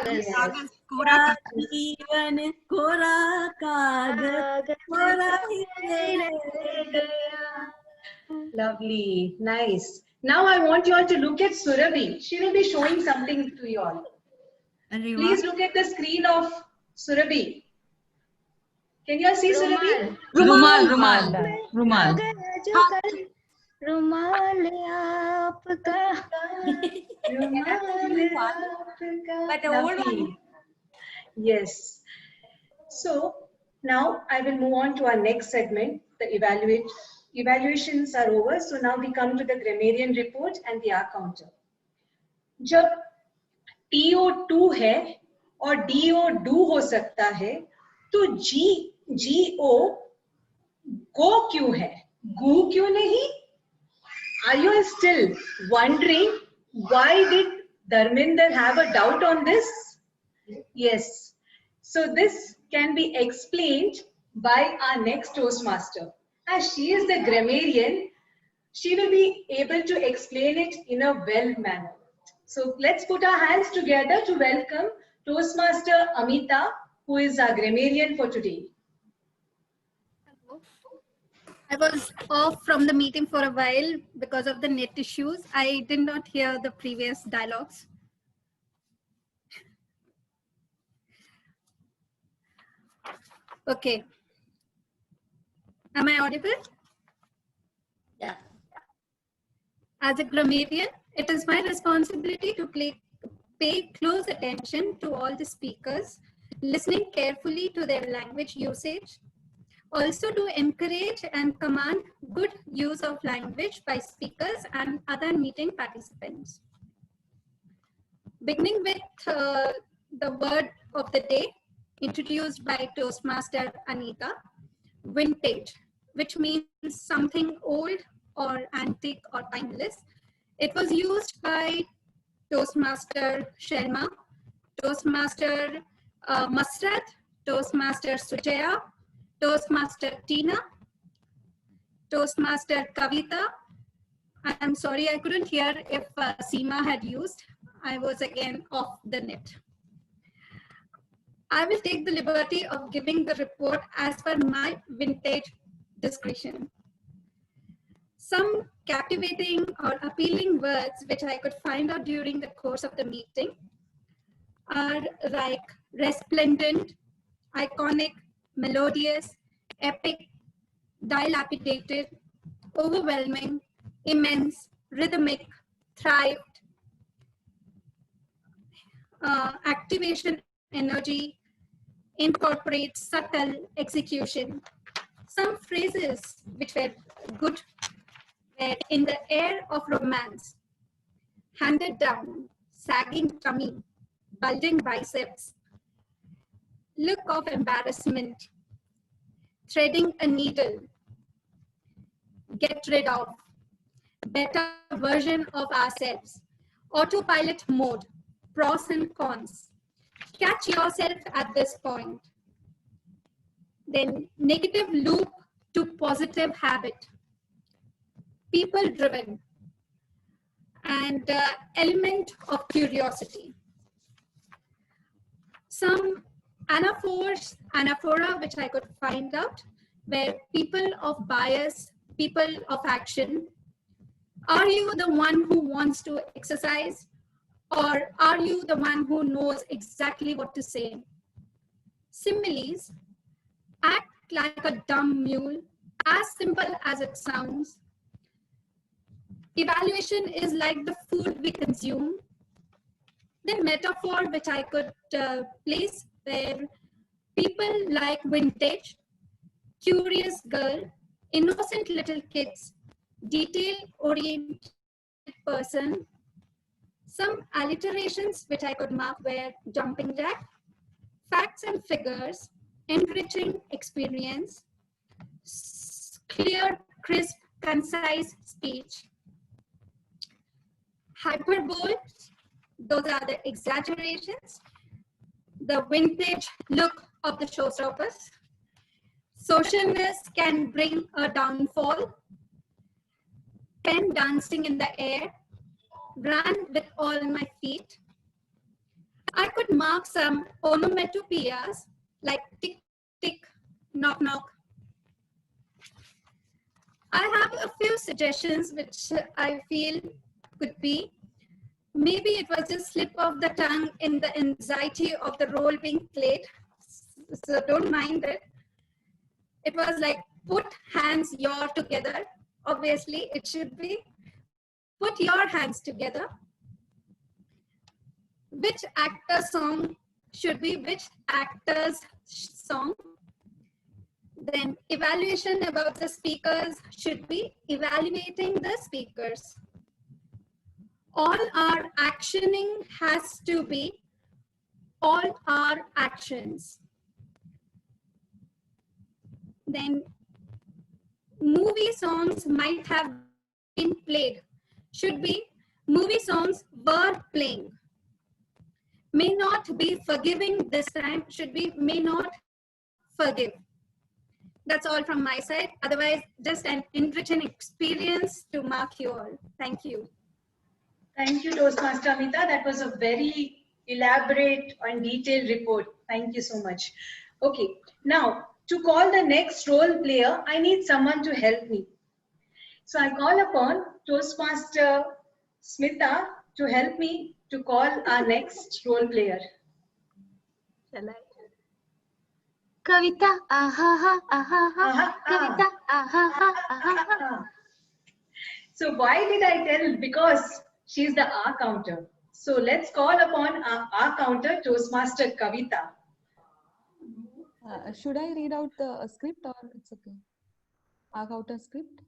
कागज कोरा जीवन कोरा कागज कोरा ही रह गया. Lovely, nice. Now I want you all to look at Surabhi. She will be showing something to you all. Please look at the screen of Surabhi. Can you all see Surabhi? रुमाल रुमाल रुमाल रुमाल आपका. But the old Lovely. one. Yes. So now I will move on to our next segment. The evaluations are over. So now we come to the grammarian report and the R counter. जब TO2 है और DO do हो सकता है, तो GO go क्यों है? Go क्यों नहीं? Are you all still wondering why did Dharminder have a doubt on this? Yes. So this can be explained by our next Toastmaster. As she is the grammarian, she will be able to explain it in a well manner. So let's put our hands together to welcome Toastmaster Amita, who is our grammarian for today. I was off from the meeting for a while because of the net issues. I did not hear the previous dialogues. Okay. Am I audible? Yeah. As a grammarian, it is my responsibility to pay close attention to all the speakers, listening carefully to their language usage, also to encourage and command good use of language by speakers and other meeting participants. Beginning with the word of the day, introduced by Toastmaster Anita, vintage, which means something old or antique or timeless. It was used by Toastmaster Sharma, Toastmaster Masrat, Toastmaster Sujaya, Toastmaster Tina, Toastmaster Kavita. I'm sorry, I couldn't hear if Seema had used. I was again off the net. I will take the liberty of giving the report as per my vintage discretion. Some captivating or appealing words which I could find out during the course of the meeting are like resplendent, iconic, melodious, epic, dilapidated, overwhelming, immense, rhythmic, thrived, activation, energy, incorporate, subtle, execution. Some phrases which were good were in the air of romance, handed down, sagging tummy, bulging biceps, look of embarrassment, threading a needle, get rid of, better version of ourselves, autopilot mode, pros and cons. Catch yourself at this point. Then negative loop to positive habit, people driven, and element of curiosity. Some anaphora which I could find out were people of bias, people of action. Are you the one who wants to exercise? Or are you the one who knows exactly what to say? Similes, act like a dumb mule, as simple as it sounds. Evaluation is like the food we consume. The metaphor which I could place where people like vintage, curious girl, innocent little kids, detail-oriented person. Some alliterations which I could mark were jumping jack, facts and figures, enriching experience, clear, crisp, concise speech. Hyperbole, those are the exaggerations, the vintage look of the showstoppers. Socialness can bring a downfall, pen dancing in the air, run with all my feet. I could mark some onomatopoeias like tick, tick, knock, knock. I have a few suggestions which I feel could be. Maybe it was just slip of the tongue in the anxiety of the role being played. So don't mind it. It was like, put hands your together. Obviously, it should be put your hands together. Which actor song should be which actor's song? Then evaluation about the speakers should be evaluating the speakers. All our actioning has to be all our actions. Then movie songs might have been played. Should be movie songs were playing. May not be forgiving this time. Should be may not forgive. That's all from my side. Otherwise, just an enriching experience to mark you all. Thank you. Thank you, Toastmaster Amita. That was a very elaborate and detailed report. Thank you so much. Okay, now to call the next role player, I need someone to help me. So I call upon Toastmaster Smita to help me to call our next role player. Shall I? Kavita, aha, aha, aha, Kavita, aha, aha, aha. So why did I tell? Because she's the R counter. So let's call upon our R counter, Toastmaster Kavita. Should I read out the script or it's okay? Arc out a script?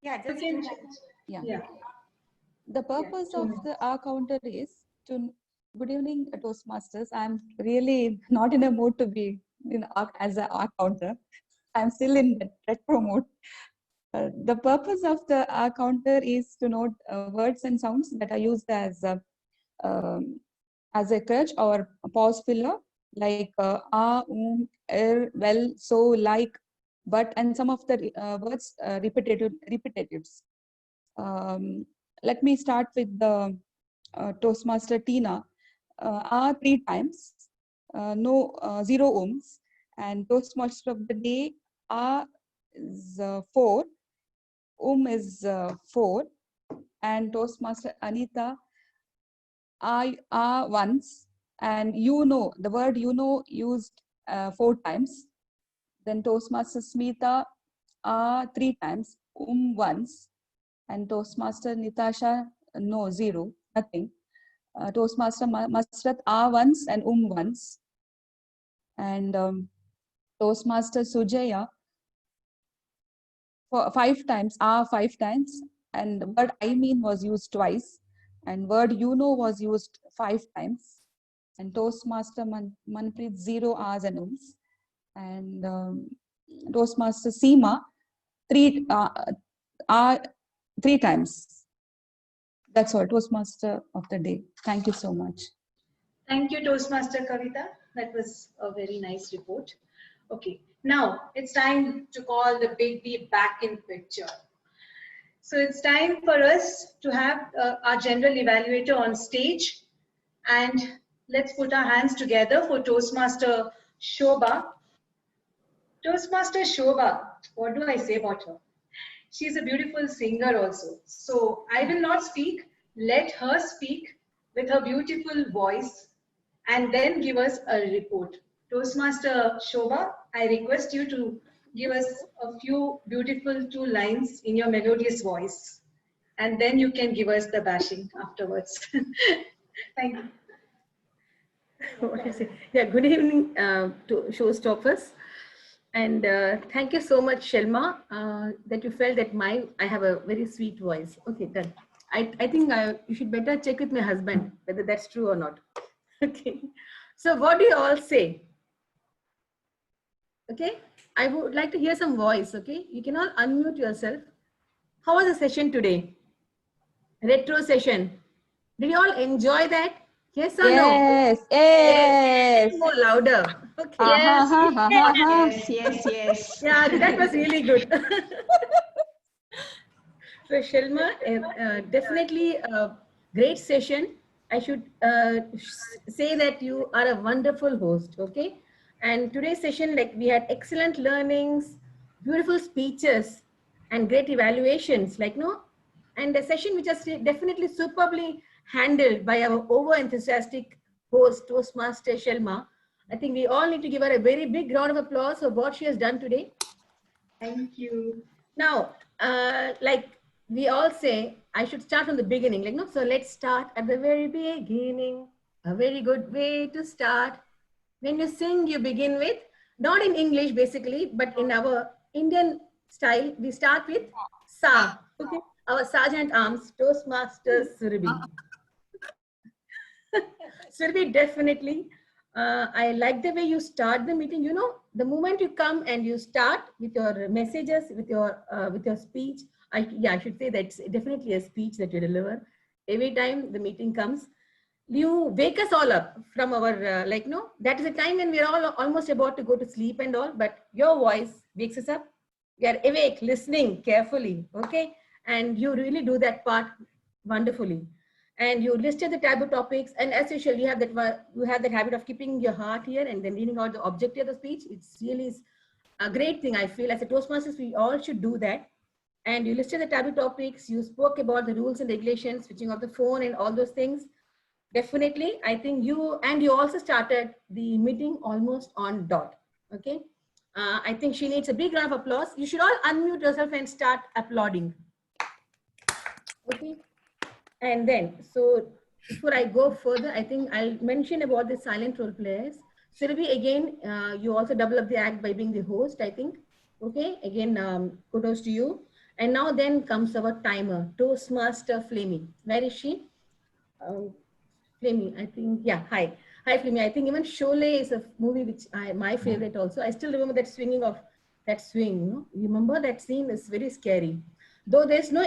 Yeah, just Okay. Yeah. Yeah. The purpose of the R counter is to, good evening, Toastmasters. I'm really not in a mood to be as an R counter. I'm still in the retro mode. The purpose of the R counter is to note words and sounds that are used as a crutch or a pause filler, like well, so, like, but, and some of the words repetitives. Let me start with the Toastmaster Tina. 3 times, no 0 ohms, and Toastmaster of the day is 4, is 4, and Toastmaster Anita once, and the word used 4 times. Then Toastmaster Smita 3 times, once, and Toastmaster Nitasha 0, nothing. Toastmaster Masrat once and once, and Toastmaster Sujaya for 5 times, 5 times, and the word I mean was used twice, and word was used 5 times, and Toastmaster Manpreet 0 R's and ums, and Toastmaster Seema 3 times. That's all, Toastmaster of the day. Thank you so much. Thank you, Toastmaster Kavita. That was a very nice report. Okay, now it's time to call the Big B back in picture. So it's time for us to have our general evaluator on stage, and let's put our hands together for Toastmaster Shobha. Toastmaster Shobha, what do I say about her? She's a beautiful singer also. So I will not speak. Let her speak with her beautiful voice and then give us a report. Toastmaster Shobha, I request you to give us a few beautiful 2 lines in your melodious voice, and then you can give us the bashing afterwards. Thank you. What is it? Yeah, good evening to showstoppers. And thank you so much, Shelma, that you felt that I have a very sweet voice. Okay, done. I think you should better check with my husband whether that's true or not. Okay. So what do you all say? Okay. I would like to hear some voice. Okay. You can all unmute yourself. How was the session today? Retro session. Did you all enjoy that? Yes or no? Yes, yes. More louder. Okay. Yes. Yeah, that was really good. So Shelma, definitely a great session. I should say that you are a wonderful host, okay? And today's session, like we had excellent learnings, beautiful speeches, and great evaluations, like no, and a session which is definitely superbly handled by our over-enthusiastic host, Toastmaster Shelma. I think we all need to give her a very big round of applause for what she has done today. Thank you. Now, like we all say, I should start from the beginning. Like, no, so let's start at the very beginning. A very good way to start. When you sing, you begin with, not in English basically, but in our Indian style, we start with Sa. Okay, our Sergeant Arms, Toastmasters Surabhi. Surabhi, definitely. I like the way you start the meeting. You know, the moment you come and you start with your messages, with your speech, I should say that's definitely a speech that you deliver. Every time the meeting comes, you wake us all up from our that is a time when we're all almost about to go to sleep and all, but your voice wakes us up. We are awake, listening carefully, okay? And you really do that part wonderfully. And you listed the taboo topics, and as usual, you have that habit of keeping your heart here and then reading out the objective of the speech. It's really a great thing. I feel as a Toastmasters, we all should do that. And you listed the taboo topics. You spoke about the rules and regulations, switching off the phone, and all those things. Definitely, I think you also started the meeting almost on dot. Okay, I think she needs a big round of applause. You should all unmute yourself and start applauding. Okay. And then, so before I go further, I think I'll mention about the silent role players. Surabhi, again, you also double up the act by being the host, I think. Okay, again, kudos to you. And now then comes our timer, Toastmaster Flamey. Where is she? Flamey, I think, yeah, hi. Hi, Flamey. I think even Sholay is a movie which my favorite also. I still remember that swinging of that swing. You know? You remember that scene is very scary. Though there's no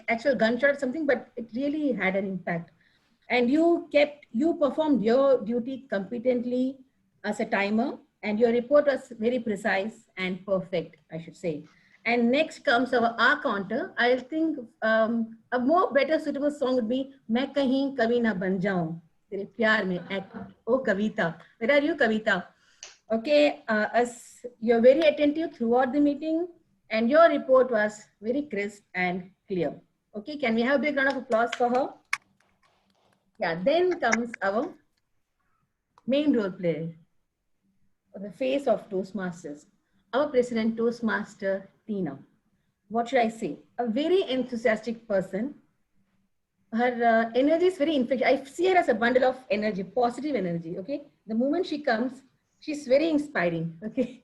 actual gunshot or something, but it really had an impact. And you performed your duty competently as a timer, and your report was very precise and perfect, I should say. And next comes our R counter. I think a more better suitable song would be "Main Kahin Kabhi Na Ban Jaun." Tere pyar mein oh Kavita. Where are you, Kavita? Okay, as you're very attentive throughout the meeting, and your report was very crisp and clear. Okay, can we have a big round of applause for her? Yeah, then comes our main role player, the face of Toastmasters, our president, Toastmaster Tina. What should I say? A very enthusiastic person. Her energy is very infectious. I see her as a bundle of energy, positive energy. Okay, the moment she comes, she's very inspiring. Okay,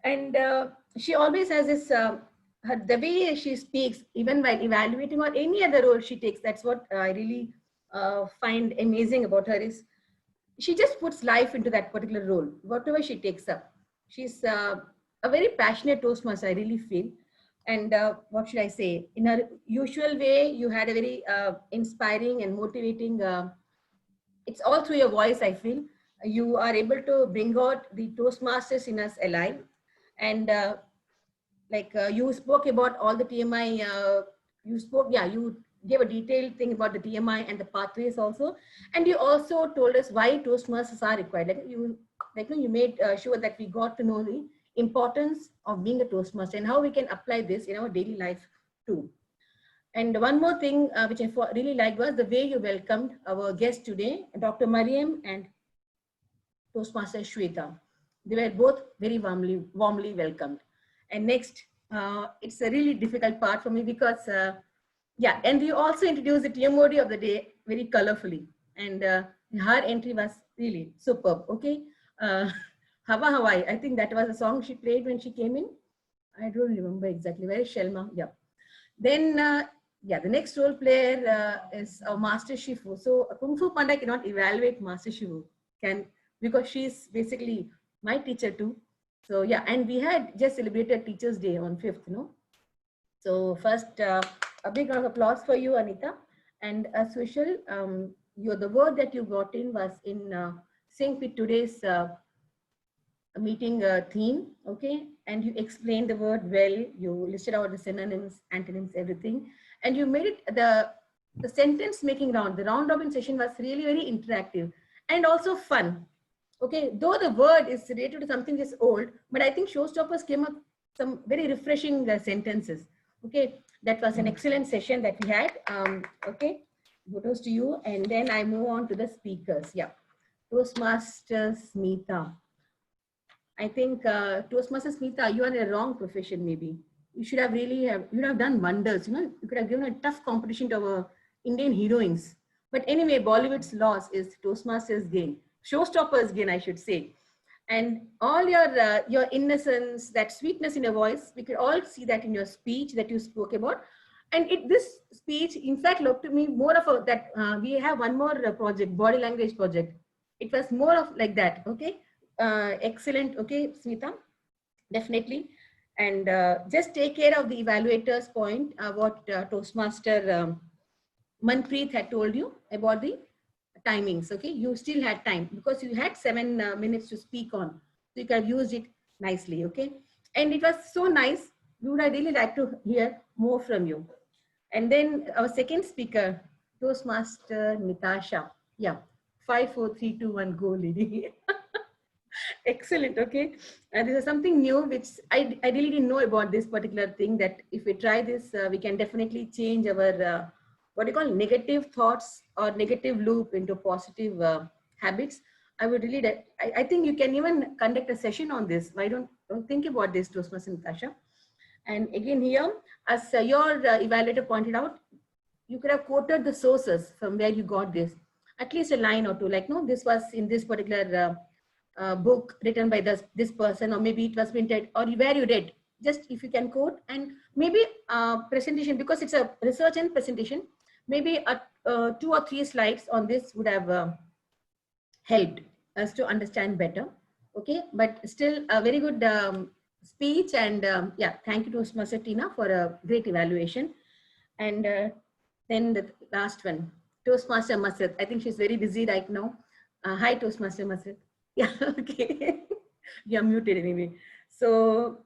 and she always has this. The way she speaks, even while evaluating or any other role she takes, that's what I really find amazing about her is she just puts life into that particular role, whatever she takes up. She's a very passionate Toastmaster, I really feel. And what should I say? In her usual way, you had a very inspiring and motivating, it's all through your voice, I feel. You are able to bring out the Toastmasters in us alive. And you spoke about all the TMI, you gave a detailed thing about the TMI and the pathways also. And you also told us why Toastmasters are required. You made sure that we got to know the importance of being a Toastmaster and how we can apply this in our daily life too. And one more thing which I really liked was the way you welcomed our guest today, Dr. Mariam and Toastmaster Shweta. They were both very warmly welcomed. And next, it's a really difficult part for me because, and you also introduced the TMOD of the day very colorfully. And her entry was really superb, okay? Hava Hawaii, I think that was a song she played when she came in. I don't remember exactly. Where is Shelma? Yeah. Then, the next role player is our Master Shifu. So Kung Fu Panda cannot evaluate Master Shifu, because she's basically my teacher too. So yeah, and we had just celebrated Teachers' Day on 5th, no? So first, a big round of applause for you, Anita. And as usual, the word that you brought in was in sync with today's meeting theme, okay? And you explained the word well, you listed out the synonyms, antonyms, everything. And you made it the sentence making round, the round robin session was really very interactive and also fun. Okay, though the word is related to something that's old, but I think showstoppers came up some very refreshing sentences. Okay, that was an excellent session that we had. Okay, kudos to you. And then I move on to the speakers. Yeah, Toastmasters Smita. I think Toastmasters Smita, you are in a wrong profession maybe. You should have really you would have done wonders. You know, you could have given a tough competition to our Indian heroines. But anyway, Bollywood's loss is Toastmasters' gain. Showstoppers gain, I should say. And all your innocence, that sweetness in your voice, we could all see that in your speech that you spoke about. And this speech, in fact, looked to me more of a, that we have one more project, body language project. It was more of like that, okay? Excellent, okay, Smita, definitely. And just take care of the evaluator's point, what Toastmaster Manpreet had told you about the timings, okay? You still had time because you had 7 minutes to speak on. So you could have used it nicely, okay? And it was so nice. We would have really like to hear more from you. And then our second speaker, Toastmaster Natasha. Yeah, 5, 4, 3, 2, 1, go, lady. Excellent, okay. And this is something new, which I really didn't know about this particular thing, that if we try this, we can definitely change our, what you call negative thoughts or negative loop into positive habits. I would really, I think you can even conduct a session on this. Why don't think about this, Toastmaster Natasha. And again here, as your evaluator pointed out, you could have quoted the sources from where you got this, at least a line or two, like, no, this was in this particular book written by this person, or maybe it was printed, or where you read, just if you can quote. And maybe presentation, because it's a research and presentation, maybe 2 or 3 slides on this would have helped us to understand better, okay? But still a very good speech, and yeah, thank you to Toastmaster Tina for a great evaluation. And then the last one, Toastmaster Masad. I think she's very busy right now. Hi, Toastmaster Masad. Yeah, okay. You're muted anyway. So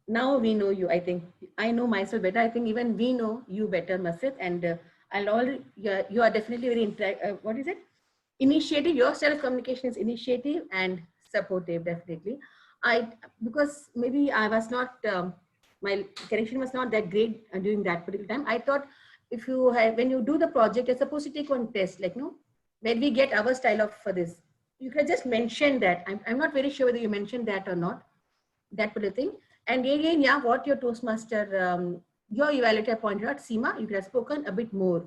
now we know you. I think I know myself better. I think even we know you better, Masad. And you are definitely very what is it? Initiative. Your self-communication is initiative and supportive, definitely. Because maybe I was not, my connection was not that great during that particular time. I thought if you have, when you do the project, you're supposed to take one test, like, no, when we get our style of for this, you can just mention that. I'm not very sure whether you mentioned that or not, that particular thing. And again, yeah, what your Toastmaster, your evaluator pointed out, Seema, you could have spoken a bit more.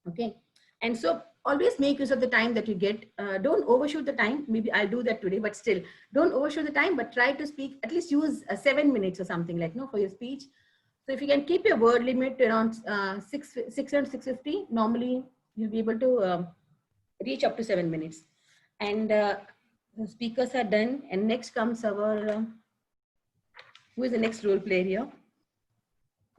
Okay. And so always make use of the time that you get. Don't overshoot the time. Maybe I'll do that today, but still don't overshoot the time, but try to speak, at least use 7 minutes or something, like, no, for your speech. So if you can keep your word limit around 650, normally you'll be able to reach up to 7 minutes. And the speakers are done. And next comes our, who is the next role player here?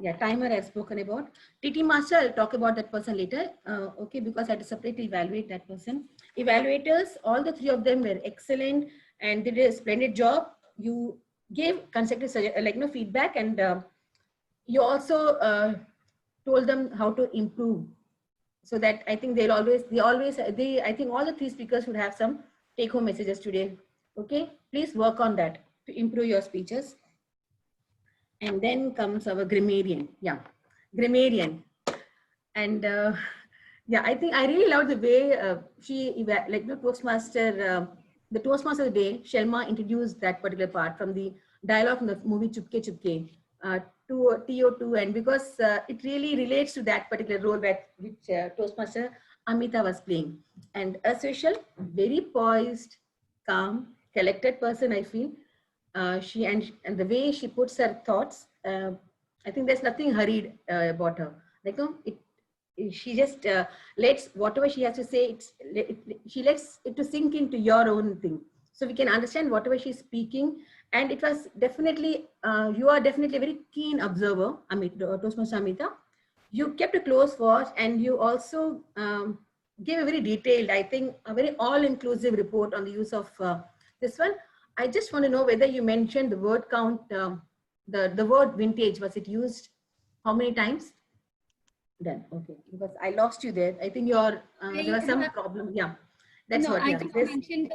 Yeah, timer I've spoken about. TT Master, I'll talk about that person later. Okay, because I had to separately evaluate that person. Evaluators, all the 3 of them were excellent and they did a splendid job. You gave constructive, like, no, feedback, and you also told them how to improve. So that I think I think all the 3 speakers would have some take-home messages today. Okay, please work on that to improve your speeches. And then comes our grammarian. Yeah, grammarian. And yeah, I think I really love the way she, like the Toastmaster, the Toastmaster of the day, Shelma introduced that particular part from the dialogue from the movie Chupke Chupke to TO2. And because it really relates to that particular role which Toastmaster Amita was playing. And as usual, very poised, calm, collected person, I feel. She and the way she puts her thoughts, I think there's nothing hurried about her. Like, no, she just lets whatever she has to say. She lets it to sink into your own thing, so we can understand whatever she's speaking. And it was definitely you are definitely a very keen observer, Toastmaster Amita. You kept a close watch, and you also gave a very detailed, I think, a very all-inclusive report on the use of this one. I just want to know whether you mentioned the word count, the word vintage, was it used how many times? Done. Okay. Because I lost you there. I think your there was some problem. Yeah. That's No, what. I Yeah. just This, mentioned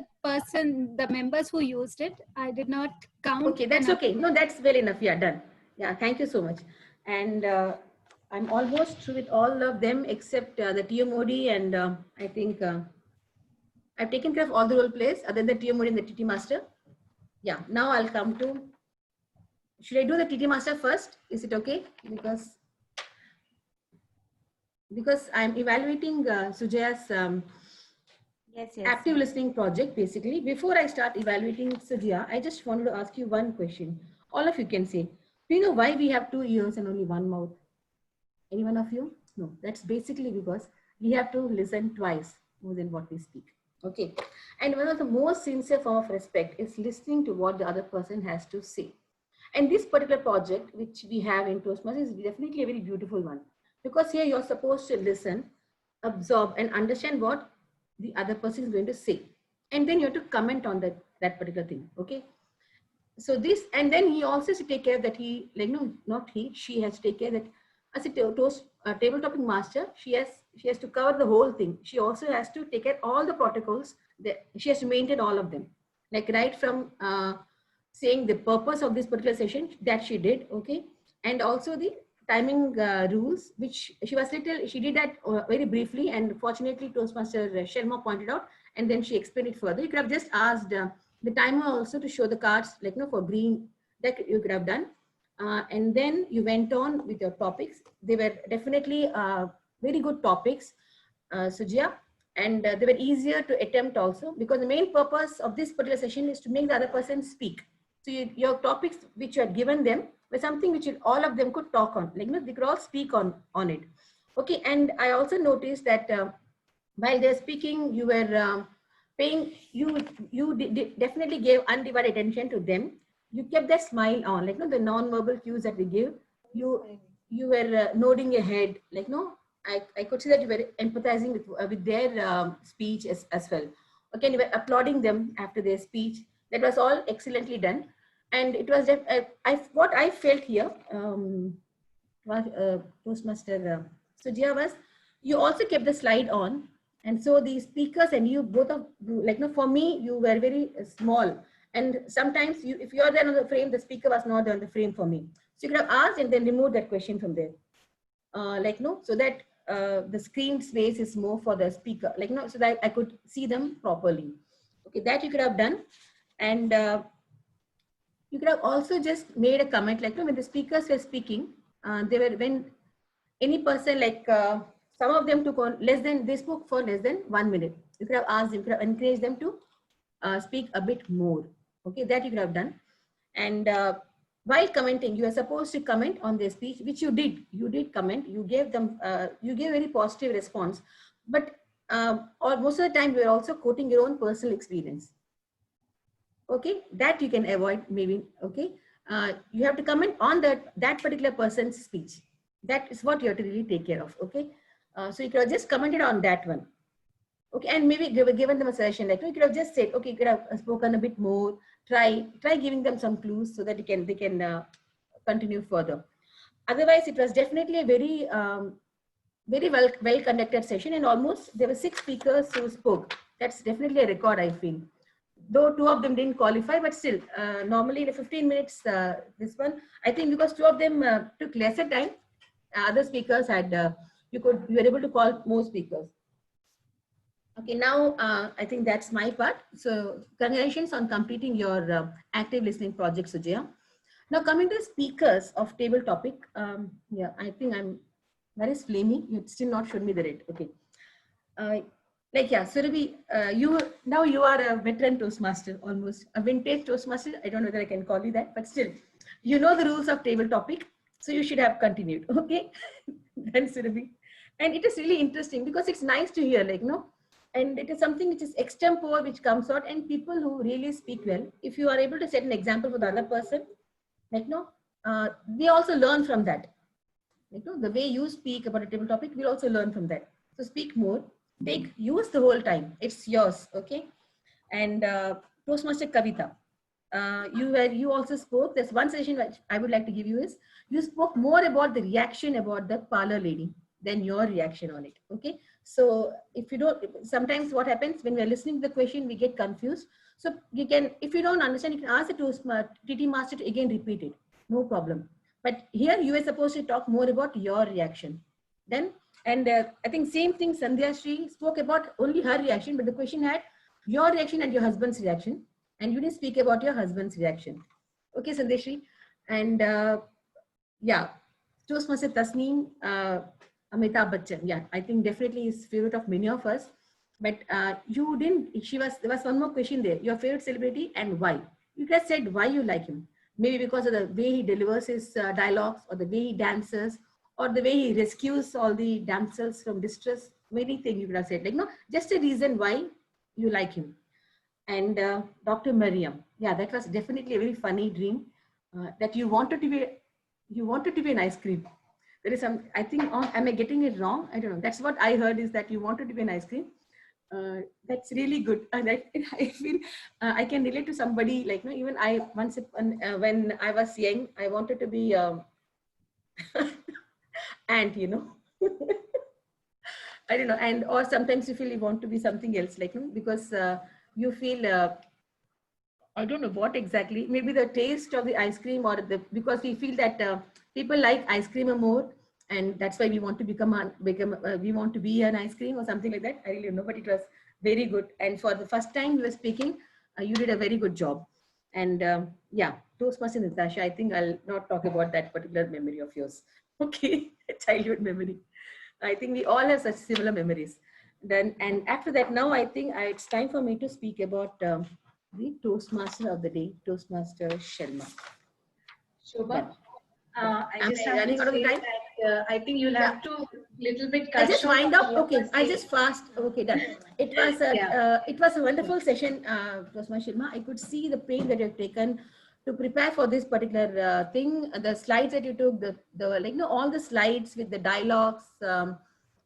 the members who used it. I did not count. okay. That's okay. No, that's well enough. Yeah. Done. Yeah. Thank you so much. And I'm almost through with all of them except the TMOD, and I think I've taken care of all the role plays other than the TMOD and the TT Master. Yeah. Now I'll come to. Should I do the TT Master first? Is it okay? Because I'm evaluating Sujaya's Yes, yes. active listening project. Basically, before I start evaluating Sujaya, I just wanted to ask you one question. All of you can say, do you know why we have 2 ears and only 1 mouth? Any one of you? No, that's basically because we have to listen twice more than what we speak. Okay. And one of the most sincere form of respect is listening to what the other person has to say. And this particular project, which we have in Toastmasters, is definitely a very beautiful one, because here you're supposed to listen, absorb, and understand what the other person is going to say. And then you have to comment on that particular thing. Okay. So this, and then he also has to take care that he, like, no, not he, she has to take care that as a table topic master, she has to cover the whole thing. She also has to take care all the protocols that she has to maintain all of them. Like right from saying the purpose of this particular session that she did, okay, and also the timing rules, which she did that very briefly, and fortunately Toastmaster Shelma pointed out, and then she explained it further. You could have just asked the timer also to show the cards, like, no, for green, that you could have done. And then you went on with your topics. They were definitely very good topics, Sujaya, and they were easier to attempt also, because the main purpose of this particular session is to make the other person speak. So your topics which you had given them were something which all of them could talk on, like, they could all speak on it. Okay, and I also noticed that while they're speaking, you were paying, you definitely gave undivided attention to them. You kept that smile on, like, the non-verbal cues that we give. You were nodding your head, like, I could see that you were empathizing with their speech as well. Okay, and you were applauding them after their speech. That was all excellently done. And it was what I felt here, Toastmaster Sujaya, was you also kept the slide on. And so the speakers and you both of, like, for me, you were very small. And sometimes if you're there on the frame, the speaker was not on the frame for me. So you could have asked and then removed that question from there. So that the screen space is more for the speaker, so that I could see them properly. Okay, that you could have done. And you could have also just made a comment, like, when the speakers were speaking, when any person, like some of them took on they spoke for less than 1 minute. You could have asked them, you could have encouraged them to speak a bit more. Okay, that you could have done. And while commenting, you are supposed to comment on their speech, which you did. You did comment. You gave them, you gave very positive response. But or most of the time, you are also quoting your own personal experience. Okay, that you can avoid maybe. Okay, you have to comment on that particular person's speech. That is what you have to really take care of. Okay, so you could have just commented on that one. Okay, and maybe given them a suggestion, like, you could have just said, okay, you could have spoken a bit more. Try giving them some clues so that they can continue further. Otherwise, it was definitely a very very well conducted session, and almost there were 6 speakers who spoke. That's definitely a record, I feel. Though 2 of them didn't qualify, but still, normally in 15 minutes, this one, I think because 2 of them took lesser time, other speakers had, you were able to call more speakers. Okay, now I think that's my part. So congratulations on completing your active listening project, Sujaya. Now coming to speakers of table topic, yeah, I think that is flaming. You still not showed me the red. Okay. Like, yeah, Surabhi, you are a veteran Toastmaster, almost a vintage Toastmaster. I don't know whether I can call you that, but still, you know the rules of table topic, so you should have continued. Okay, then Surabhi, and it is really interesting because it's nice to hear, like, and it is something which is extempore, which comes out, and people who really speak well, if you are able to set an example for the other person, like, they also learn from that. Like, the way you speak about a table topic, we'll also learn from that. So speak more. Use the whole time. It's yours, okay? And Toastmaster Kavita, you also spoke. There's one suggestion which I would like to give you is, you spoke more about the reaction about the parlor lady. then your reaction on it. Okay. So if you don't, sometimes what happens when we are listening to the question, we get confused. So you can, if you don't understand, you can ask the TT master to again repeat it. No problem. But here you are supposed to talk more about your reaction. Then, and I think same thing, Sandhya Sri spoke about only her reaction, but the question had your reaction and your husband's reaction. And you didn't speak about your husband's reaction. Okay, Sandhya Sri. And yeah, Toastmaster Tasneem, Amitabh Bachchan. Yeah, I think definitely is favorite of many of us. But you didn't, there was one more question there. Your favorite celebrity and why? You guys said why you like him. Maybe because of the way he delivers his dialogues, or the way he dances, or the way he rescues all the damsels from distress. Many things you could have said. Like, no, just a reason why you like him. And Dr. Mariam. Yeah, that was definitely a very funny dream that you wanted to be an ice cream. There is some, I think, am I getting it wrong? I don't know. That's what I heard, is that you wanted to be an ice cream. That's really good. And I feel I can relate to somebody, like, no, even I once when I was young, I wanted to be ant, you know. I don't know. And or sometimes you feel you want to be something else, like, no, because you feel I don't know what exactly, maybe the taste of the ice cream, or because we feel that people like ice cream more, and that's why we want to we want to be an ice cream or something like that. I really don't know, but it was very good. And for the first time you were speaking, you did a very good job. And yeah, Toastmaster Natasha, I think I'll not talk about that particular memory of yours. Okay, childhood memory. I think we all have such similar memories. Then, and after that, now I think it's time for me to speak about the Toastmaster of the day, Toastmaster Shelma. Shobha, I Am just I have running to out of say time? that I think you'll have to little bit I cut just short wind up. what Okay, you're I saying. just fast. Okay, done. It was a wonderful session, Toastmaster Shelma. I could see the pain that you've taken to prepare for this particular thing. The slides that you took, the like, you know, all the slides with the dialogues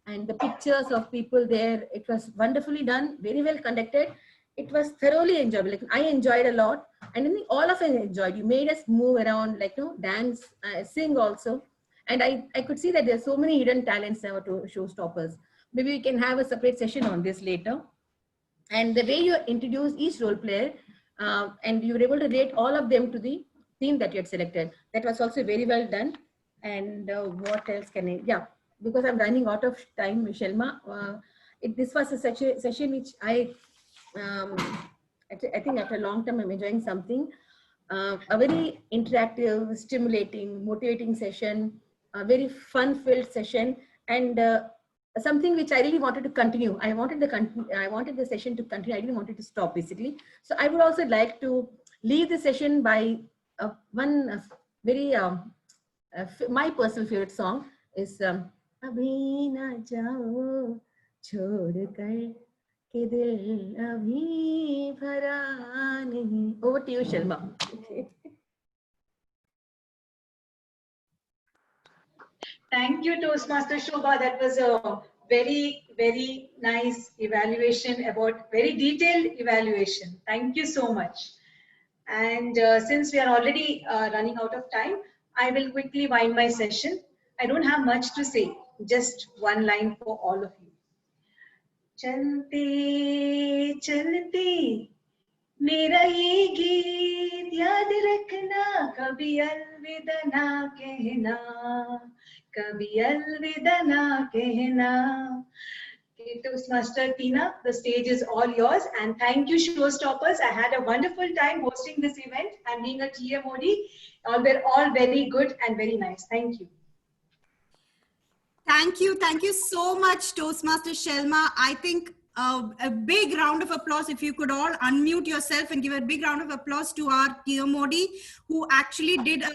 and the pictures of people there. It was wonderfully done, very well conducted. It was thoroughly enjoyable. Like, I enjoyed a lot, and I think all of us enjoyed. You made us move around, like, you know, dance, sing also. And I could see that there's so many hidden talents now to showstoppers. Maybe we can have a separate session on this later. And the way you introduce each role player, and you were able to rate all of them to the theme that you had selected. That was also very well done. And what else can I, yeah, because I'm running out of time, Shelma. This was a session which I think after a long time I'm enjoying something. A very interactive, stimulating, motivating session, a very fun-filled session, and something which I really wanted to continue. I wanted the session to continue. I didn't want it to stop, basically. So I would also like to leave the session by one very my personal favorite song is Abhi na jao chhod kar ke dil abhi bhara nahi. Over to you, Shelma. Okay. Thank you, Toastmaster Shobha. That was a very, very nice evaluation, about very detailed evaluation. Thank you so much. And since we are already running out of time, I will quickly wind my session. I don't have much to say, just one line for all of you. चलते चलते मेरा ये गीत याद रखना, कभी अलविदा ना कहना, कभी अलविदा ना कहना. Toastmaster Tina, the stage is all yours, and thank you, showstoppers. I had a wonderful time hosting this event and being a TMOD. They're all very good and very nice. Thank you. Thank you so much, Toastmaster Shelma. I think a big round of applause, if you could all unmute yourself and give a big round of applause to our TMOD, who actually did a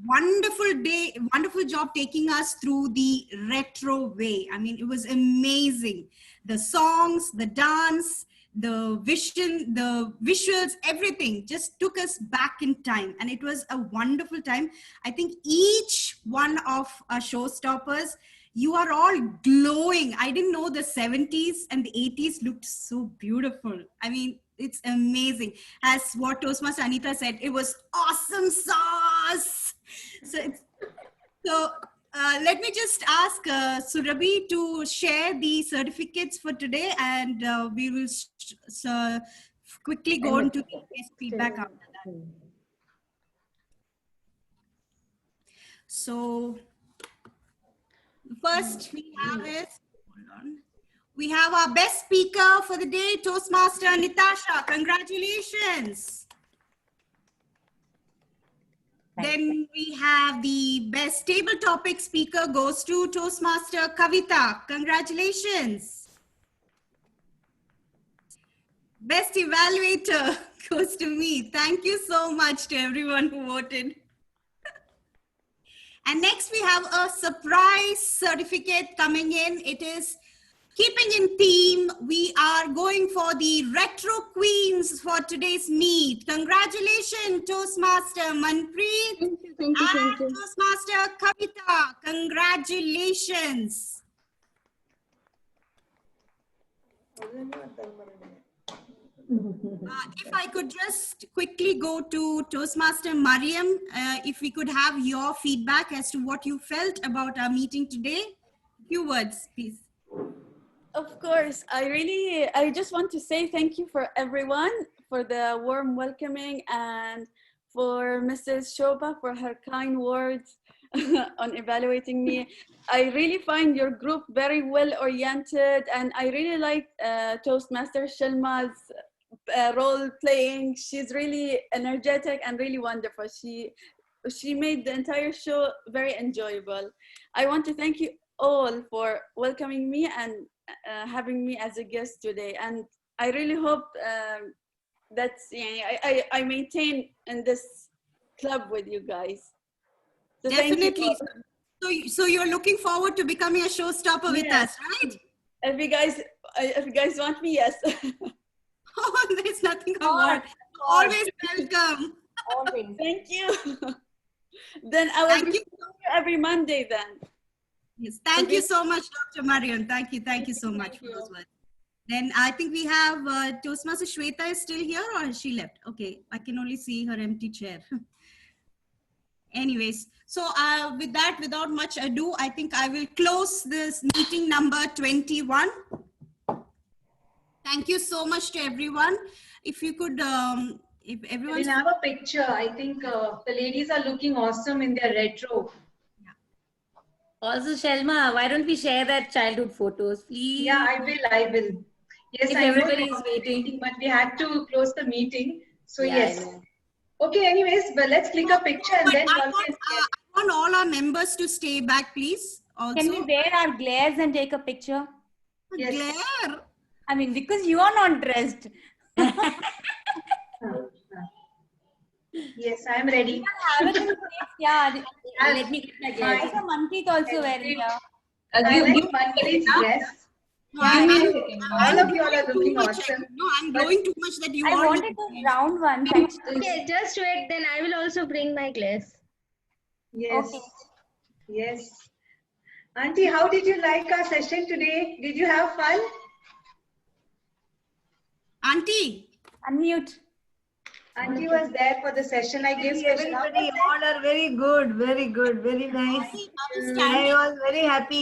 wonderful job taking us through the retro way. I mean, it was amazing. The songs, the dance, the vision, the visuals, everything just took us back in time. And it was a wonderful time. I think each one of our showstoppers, you are all glowing. I didn't know the 70s and the 80s looked so beautiful. I mean, it's amazing. As what Toastmaster Anita said, it was awesome sauce. So let me just ask Surabhi to share the certificates for today, and we will quickly go on to the guest feedback after that. So, first we have is, hold on. We have our best speaker for the day, Toastmaster Natasha. Congratulations. Then we have the best table topic speaker goes to Toastmaster Kavita. Congratulations. Best evaluator goes to me. Thank you so much to everyone who voted. And next we have a surprise certificate coming in. It is keeping in theme. We are going for the retro queens for today's meet. Congratulations, Toastmaster Manpreet and Toastmaster Kavita. Congratulations. If I could just quickly go to Toastmaster Mariam, if we could have your feedback as to what you felt about our meeting today. A few words, please. Of course, I just want to say thank you for everyone for the warm welcoming and for Mrs. Shobha for her kind words on evaluating me. I really find your group very well oriented, and I really like Toastmaster Shelma's role playing. She's really energetic and really wonderful. She made the entire show very enjoyable. I want to thank you all for welcoming me and having me as a guest today, and I really hope that I maintain in this club with you guys. So definitely. So you're looking forward to becoming a showstopper with us, right? If you guys want me, yes. Oh, there's nothing about. Always welcome. Always. Thank you. Then I will be every Monday then. Yes, thank you so much, Dr. Mariam. Thank you so much for those words. Then I think we have Toastmaster Shweta is still here, or has she left? Okay, I can only see her empty chair. Anyways, so with that, without much ado, I think I will close this meeting number 21. Thank you so much to everyone. If you could, if everyone will have a picture. I think the ladies are looking awesome in their retro. Also, Shelma, why don't we share that childhood photos, please? Yeah, I will. Yes, if I know everybody is waiting. But we had to close the meeting. So Yeah, yes. Okay, anyways, but let's click a picture and then I want all our members to stay back, please. Also. Can we wear our glares and take a picture? Yes. Glare? I mean, because you are not dressed. Yes, I am ready. Yeah, Let me get my glass. also Manpreet also wearing here. I like Manpreet's dress. All of you all are looking awesome. No, I'm glowing too much that you I all wanted those round ones. Okay, just wait, then I will also bring my glass. Yes. Okay. Yes. Auntie, how did you like our session today? Did you have fun? Auntie. Unmute. Auntie was there for the session. I gave special. Everybody all are very good, very nice. I was very happy.